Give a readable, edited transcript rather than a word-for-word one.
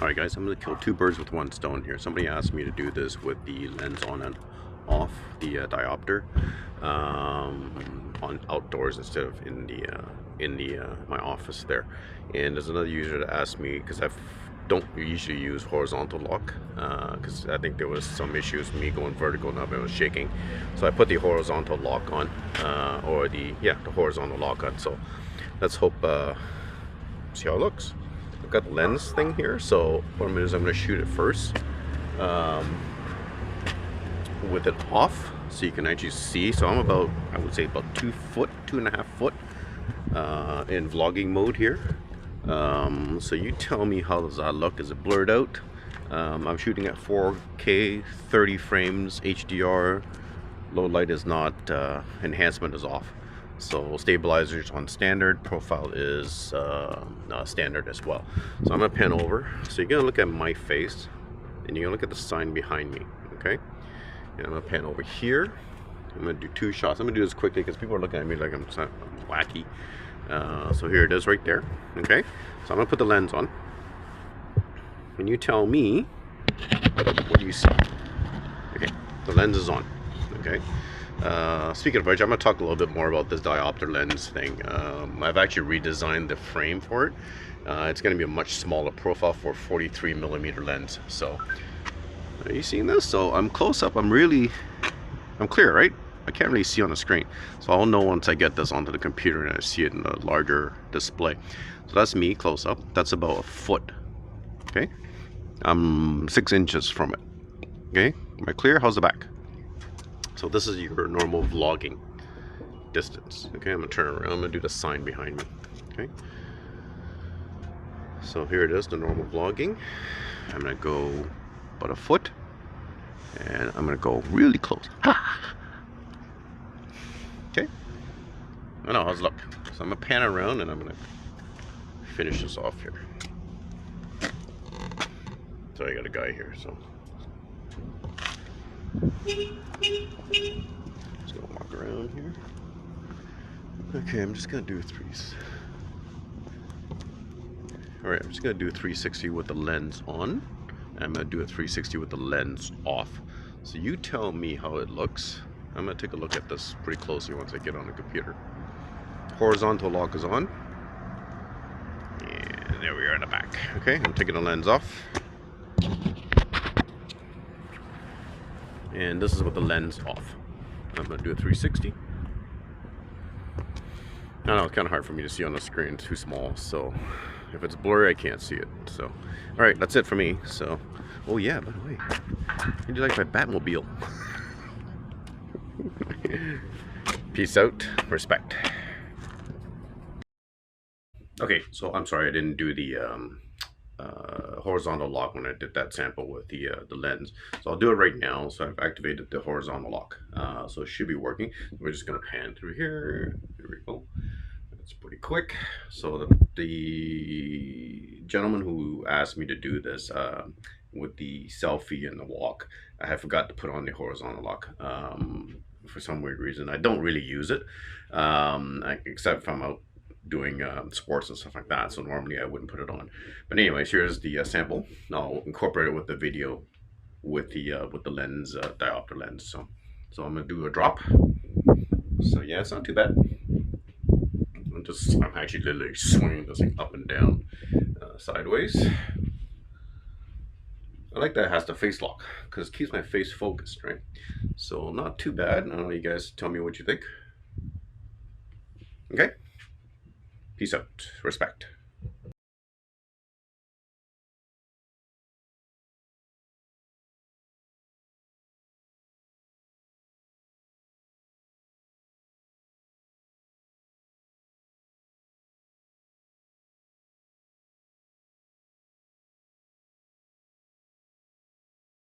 Alright guys, I'm going to kill two birds with one stone here. Somebody asked me to do this with the lens on and off, the diopter, on outdoors instead of in the my office there. And there's another user that asked me, because I don't usually use horizontal lock, because I think there was some issues with me going vertical and it was shaking. So I put the horizontal lock on, or the horizontal lock on. So let's hope, see how it looks. I've got the lens thing here, so what I'm going to do is I'm going to shoot it first with it off, so you can actually see. So I'm about, I would say about 2 foot, 2.5 foot in vlogging mode here. So you tell me, how does that look? Is it blurred out? I'm shooting at 4K, 30 frames, HDR. Low light is not, enhancement is off. So stabilizers on standard, profile is standard as well. So I'm gonna pan over. So you're gonna look at my face, and you're gonna look at the sign behind me, okay? And I'm gonna pan over here. I'm gonna do 2 shots. I'm gonna do this quickly because people are looking at me like I'm wacky. So here it is right there, okay? So I'm gonna put the lens on, and you tell me, what do you see? Okay, the lens is on, okay? Speaking of which, I'm going to talk a little bit more about this diopter lens thing. I've actually redesigned the frame for it. It's going to be a much smaller profile for a 43mm lens. So, are you seeing this? So I'm close up. I'm clear, right? I can't really see on the screen. So I'll know once I get this onto the computer and I see it in a larger display. So that's me close up. That's about a foot. Okay? I'm 6 inches from it. Okay? Am I clear? How's the back? So this is your normal vlogging distance. Okay, I'm gonna turn around. I'm gonna do the sign behind me. Okay. So here it is, the normal vlogging. I'm gonna go about a foot, and I'm gonna go really close. Okay. I know, how's it look? So I'm gonna pan around, and I'm gonna finish this off here. So I got a guy here, so. Just gonna walk around here. Okay, I'm just gonna do threes. Alright, I'm just gonna do a 360 with the lens on. And I'm gonna do a 360 with the lens off. So you tell me how it looks. I'm gonna take a look at this pretty closely once I get on the computer. Horizontal lock is on. And there we are in the back. Okay, I'm taking the lens off. And this is with the lens off. I'm going to do a 360. I know it's kind of hard for me to see on the screen, it's too small, so if it's blurry I can't see it. So alright, that's it for me. So, oh yeah, by the way, how do you like my Batmobile? Peace out, respect. Okay, so I'm sorry I didn't do the horizontal lock when I did that sample with the lens. So I'll do it right now. So I've activated the horizontal lock. So it should be working. We're just gonna pan through here. Here we go. It's pretty quick. So the gentleman who asked me to do this with the selfie and the walk, I had forgot to put on the horizontal lock. For some weird reason, I don't really use it, except if I'm out doing sports and stuff like that, so normally I wouldn't put it on. But anyways, here's the sample. I'll incorporate it with the video with the lens, diopter lens. So I'm gonna do a drop. So yeah, it's not too bad. I'm actually literally swinging this thing up and down, sideways. I like that it has the face lock because it keeps my face focused, right? So not too bad. I don't know, you guys tell me what you think. Okay. Peace out. Respect.